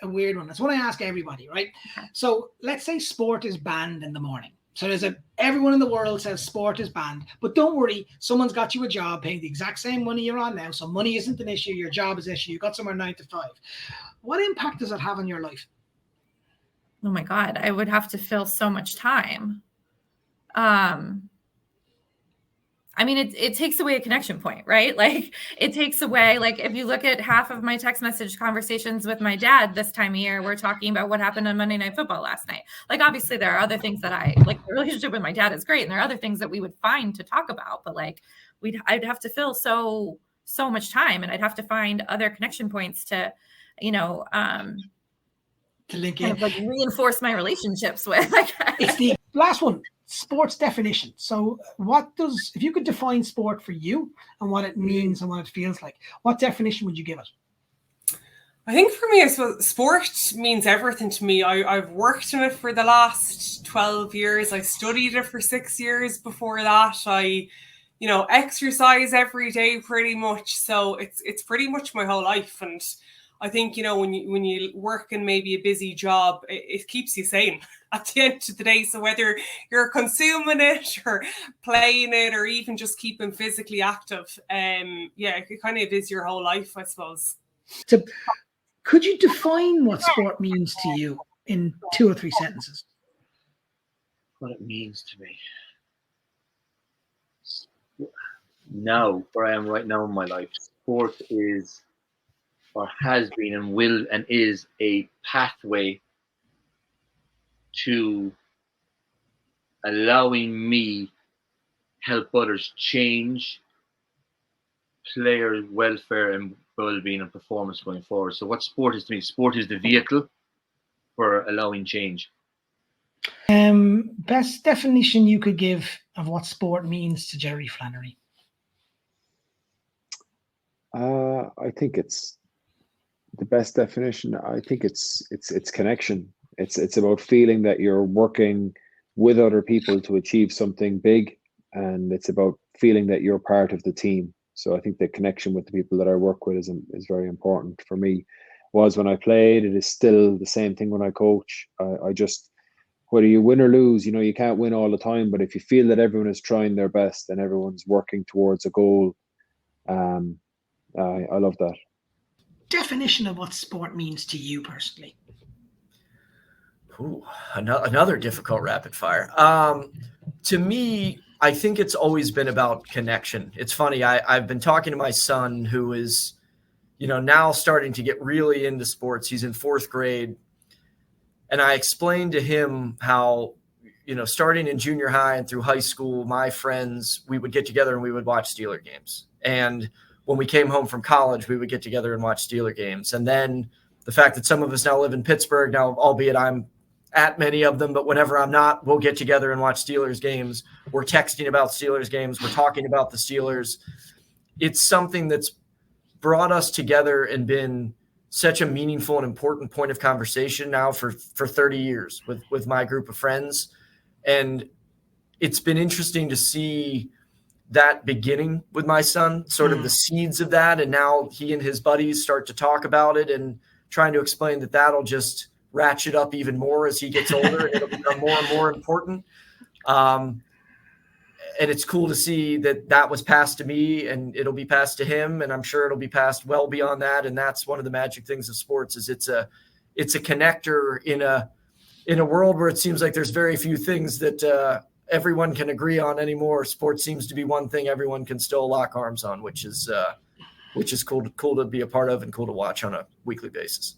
a weird one. It's one I ask everybody, right? Okay. So let's say sport is banned in the morning. So everyone in the world says sport is banned, but don't worry, someone's got you a job paying the exact same money you're on now. So money isn't an issue. Your job is an issue. You got somewhere 9 to 5. What impact does it have on your life? Oh my God, I would have to fill so much time. I mean, it takes away a connection point, right? Like it takes away, like if you look at half of my text message conversations with my dad this time of year, we're talking about what happened on Monday Night Football last night. Like, obviously there are other things that I like. The relationship with my dad is great. And there are other things that we would find to talk about, but like I'd have to fill so much time, and I'd have to find other connection points to, to link in, like reinforce my relationships with. It's the last one. Sports definition. So if you could define sport for you and what it means and what it feels like, what definition would you give it? I think for me, I suppose sport means everything to me. I've worked in it for the last 12 years. I studied it for 6 years before that. I, exercise every day pretty much. So it's pretty much my whole life. And I think, when you work in maybe a busy job, it keeps you sane at the end of the day. So whether you're consuming it or playing it or even just keeping physically active, it kind of is your whole life, I suppose. So could you define what sport means to you in 2 or 3 sentences? What it means to me. Now, where I am right now in my life, sport is, or has been and will and is, a pathway to allowing me help others change player welfare and well-being and performance going forward. So what sport is to me, sport is the vehicle for allowing change. Best definition you could give of what sport means to Jerry Flannery? I think it's the best definition. I think it's connection. It's about feeling that you're working with other people to achieve something big, and it's about feeling that you're part of the team. So I think the connection with the people that I work with is very important for me. Was when I played, it is still the same thing when I coach. I just, whether you win or lose, you can't win all the time, but if you feel that everyone is trying their best and everyone's working towards a goal, I love that. Definition of what sport means to you personally? Ooh, another difficult rapid fire. To me, I think it's always been about connection. It's funny. I've been talking to my son, who is, now starting to get really into sports. He's in 4th grade. And I explained to him how, starting in junior high and through high school, my friends, we would get together and we would watch Steeler games. And when we came home from college, we would get together and watch Steeler games. And then the fact that some of us now live in Pittsburgh, now, albeit I'm at many of them, but whenever I'm not, we'll get together and watch Steelers games. We're texting about Steelers games. We're talking about the Steelers. It's something that's brought us together and been such a meaningful and important point of conversation now for 30 years with my group of friends. And it's been interesting to see that beginning with my son, sort of the seeds of that. And now he and his buddies start to talk about it and trying to explain that that'll just ratchet up even more as he gets older and it'll become more and more important. And it's cool to see that was passed to me and it'll be passed to him. And I'm sure it'll be passed well beyond that. And that's one of the magic things of sports is it's a connector in a world where it seems like there's very few things that everyone can agree on anymore. Sports seems to be one thing everyone can still lock arms on, which is cool to be a part of and cool to watch on a weekly basis.